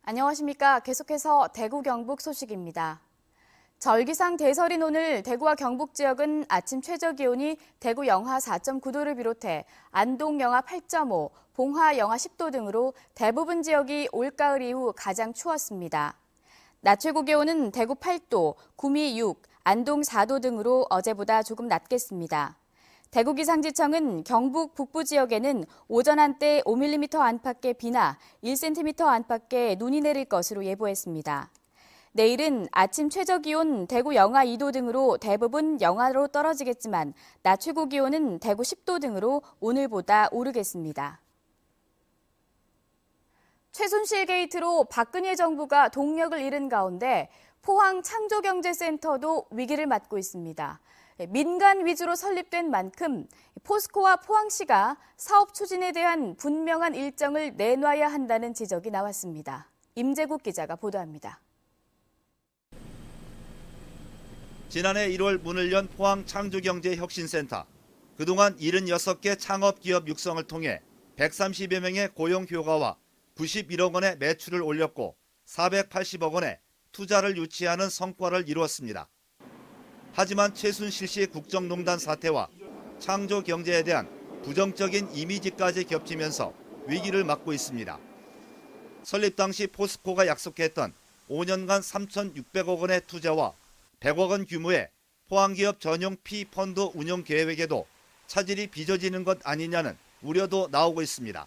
안녕하십니까. 계속해서 대구 경북 소식입니다. 절기상 대설인 오늘 대구와 경북 지역은 아침 최저기온이 대구 영하 4.9도를 비롯해 안동 영하 8.5, 봉화 영하 10도 등으로 대부분 지역이 올가을 이후 가장 추웠습니다. 낮 최고 기온은 대구 8도, 구미 6, 안동 4도 등으로 어제보다 조금 낮겠습니다. 대구기상지청은 경북 북부 지역에는 오전 한때 5mm 안팎의 비나 1cm 안팎의 눈이 내릴 것으로 예보했습니다. 내일은 아침 최저기온 대구 영하 2도 등으로 대부분 영하로 떨어지겠지만 낮 최고 기온은 대구 10도 등으로 오늘보다 오르겠습니다. 최순실 게이트로 박근혜 정부가 동력을 잃은 가운데 포항 창조경제센터도 위기를 맞고 있습니다. 민간 위주로 설립된 만큼 포스코와 포항시가 사업 추진에 대한 분명한 일정을 내놔야 한다는 지적이 나왔습니다. 임재국 기자가 보도합니다. 지난해 1월 문을 연 포항 창조경제혁신센터. 그동안 76개 창업기업 육성을 통해 130여 명의 고용 효과와 91억 원의 매출을 올렸고 480억 원의 투자를 유치하는 성과를 이루었습니다. 하지만 최순실 씨 국정농단 사태와 창조경제에 대한 부정적인 이미지까지 겹치면서 위기를 맞고 있습니다. 설립 당시 포스코가 약속했던 5년간 3,600억 원의 투자와 100억 원 규모의 포항기업 전용 P펀드 운영 계획에도 차질이 빚어지는 것 아니냐는 우려도 나오고 있습니다.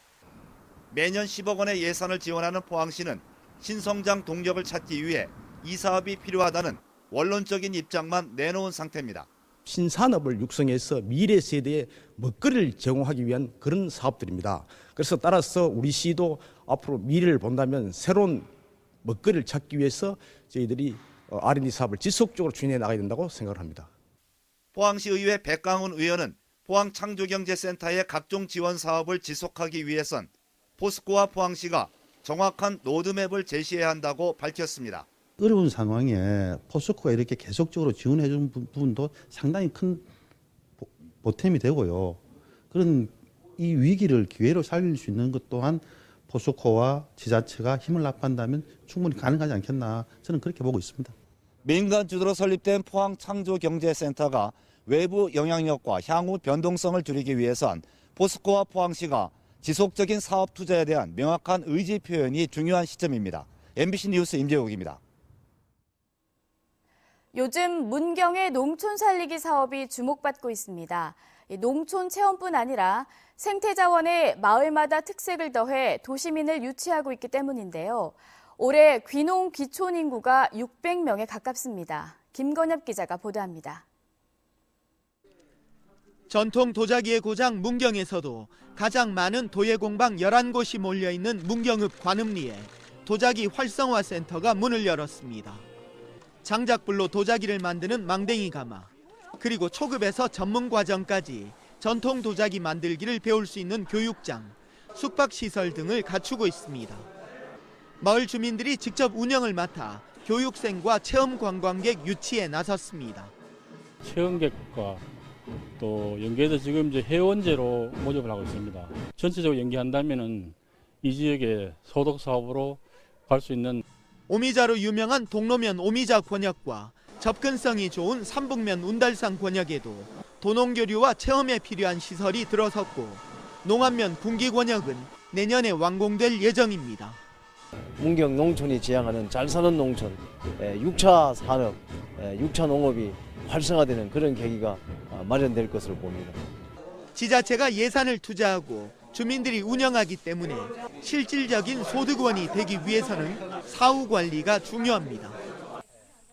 매년 10억 원의 예산을 지원하는 포항시는 신성장 동력을 찾기 위해 이 사업이 필요하다는 원론적인 입장만 내놓은 상태입니다. 신산업을 육성해서 미래 세대에 먹거리를 제공하기 위한 그런 사업들입니다. 그래서 따라서 우리 시도 앞으로 미래를 본다면 새로운 먹거리를 찾기 위해서 저희들이 R&D 사업을 지속적으로 추진해 나가야 된다고 생각을 합니다. 포항시의회 백강훈 의원은 포항창조경제센터의 각종 지원 사업을 지속하기 위해선 포스코와 포항시가 정확한 로드맵을 제시해야 한다고 밝혔습니다. 어려운 상황에 포스코가 이렇게 계속적으로 지원해 준 부분도 상당히 큰 보탬이 되고요. 그런 이 위기를 기회로 살릴 수 있는 것 또한 포스코와 지자체가 힘을 합한다면 충분히 가능하지 않겠나 저는 그렇게 보고 있습니다. 민간 주도로 설립된 포항창조경제센터가 외부 영향력과 향후 변동성을 줄이기 위해선 포스코와 포항시가 지속적인 사업 투자에 대한 명확한 의지 표현이 중요한 시점입니다. MBC 뉴스 임재욱입니다. 요즘 문경의 농촌 살리기 사업이 주목받고 있습니다. 농촌 체험뿐 아니라 생태자원에 마을마다 특색을 더해 도시민을 유치하고 있기 때문인데요. 올해 귀농 귀촌 인구가 600명에 가깝습니다. 김건엽 기자가 보도합니다. 전통 도자기의 고장 문경에서도 가장 많은 도예공방 11곳이 몰려있는 문경읍 관음리에 도자기 활성화 센터가 문을 열었습니다. 장작불로 도자기를 만드는 망댕이 가마, 그리고 초급에서 전문 과정까지 전통 도자기 만들기를 배울 수 있는 교육장, 숙박시설 등을 갖추고 있습니다. 마을 주민들이 직접 운영을 맡아 교육생과 체험 관광객 유치에 나섰습니다. 체험객과 또 연계해서 지금 이제 회원제로 모집을 하고 있습니다. 전체적으로 연계한다면은 이 지역의 소득 사업으로 갈 수 있는 오미자로 유명한 동로면 오미자 권역과 접근성이 좋은 삼북면 운달산 권역에도 도농교류와 체험에 필요한 시설이 들어섰고 농안면 분기 권역은 내년에 완공될 예정입니다. 문경 농촌이 지향하는 잘 사는 농촌, 6차 산업, 6차 농업이 활성화되는 그런 계기가 마련될 것으로 봅니다. 지자체가 예산을 투자하고 주민들이 운영하기 때문에 실질적인 소득원이 되기 위해서는 사후 관리가 중요합니다.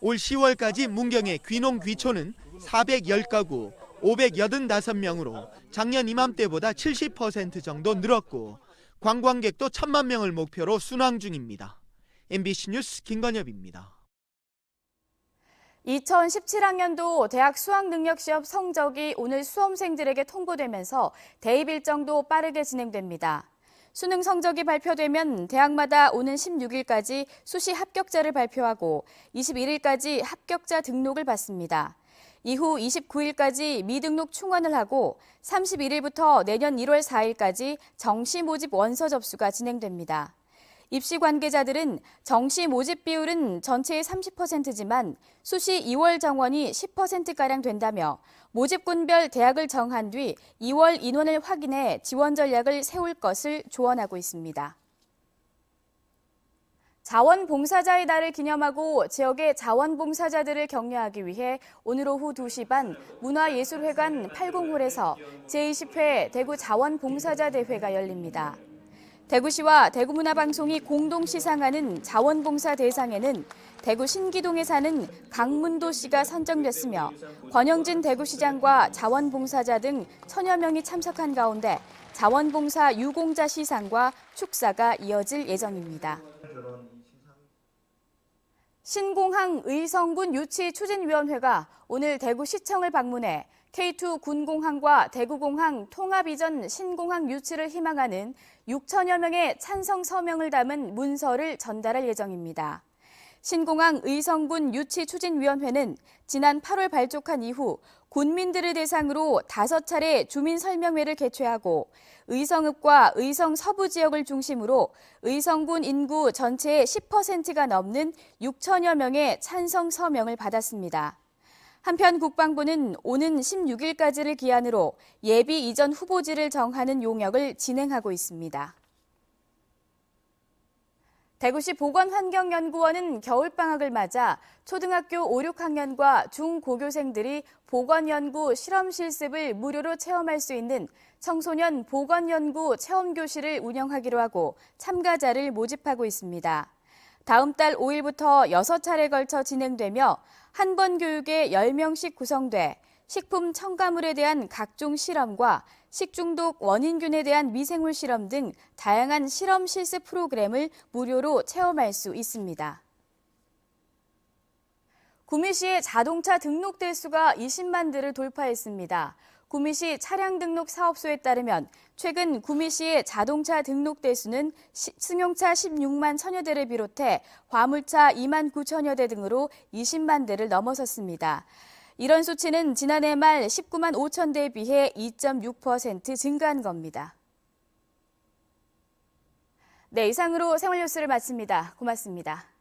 올 10월까지 문경의 귀농 귀촌은 410가구 585명으로 작년 이맘때보다 70% 정도 늘었고 관광객도 1,000만 명을 목표로 순항 중입니다. MBC 뉴스 김건엽입니다. 2017학년도 대학 수학능력시험 성적이 오늘 수험생들에게 통보되면서 대입 일정도 빠르게 진행됩니다. 수능 성적이 발표되면 대학마다 오는 16일까지 수시 합격자를 발표하고 21일까지 합격자 등록을 받습니다. 이후 29일까지 미등록 충원을 하고 31일부터 내년 1월 4일까지 정시 모집 원서 접수가 진행됩니다. 입시 관계자들은 정시 모집 비율은 전체의 30%지만 수시 2월 정원이 10%가량 된다며 모집군별 대학을 정한 뒤 2월 인원을 확인해 지원 전략을 세울 것을 조언하고 있습니다. 자원봉사자의 날을 기념하고 지역의 자원봉사자들을 격려하기 위해 오늘 오후 2시 반 문화예술회관 80홀에서 제20회 대구 자원봉사자 대회가 열립니다. 대구시와 대구문화방송이 공동 시상하는 자원봉사 대상에는 대구 신기동에 사는 강문도 씨가 선정됐으며 권영진 대구시장과 자원봉사자 등 1000여 명이 참석한 가운데 자원봉사 유공자 시상과 축사가 이어질 예정입니다. 신공항 의성군 유치 추진위원회가 오늘 대구시청을 방문해 K2 군공항과 대구공항 통합 이전 신공항 유치를 희망하는 6천여 명의 찬성 서명을 담은 문서를 전달할 예정입니다. 신공항 의성군 유치 추진위원회는 지난 8월 발족한 이후 군민들을 대상으로 5차례 주민 설명회를 개최하고 의성읍과 의성 서부 지역을 중심으로 의성군 인구 전체의 10%가 넘는 6천여 명의 찬성 서명을 받았습니다. 한편 국방부는 오는 16일까지를 기한으로 예비 이전 후보지를 정하는 용역을 진행하고 있습니다. 대구시 보건환경연구원은 겨울방학을 맞아 초등학교 5, 6학년과 중고교생들이 보건연구 실험 실습을 무료로 체험할 수 있는 청소년 보건연구 체험교실을 운영하기로 하고 참가자를 모집하고 있습니다. 다음 달 5일부터 6차례 걸쳐 진행되며 한 번 교육에 10명씩 구성돼 식품 첨가물에 대한 각종 실험과 식중독 원인균에 대한 미생물 실험 등 다양한 실험 실습 프로그램을 무료로 체험할 수 있습니다. 구미시의 자동차 등록 대수가 20만 대를 돌파했습니다. 구미시 차량 등록 사업소에 따르면 최근 구미시의 자동차 등록 대수는 승용차 16만 1000여 대를 비롯해 화물차 2만 9천여 대 등으로 20만 대를 넘어섰습니다. 이런 수치는 지난해 말 19만 5천 대에 비해 2.6% 증가한 겁니다. 네, 이상으로 생활뉴스를 마칩니다. 고맙습니다.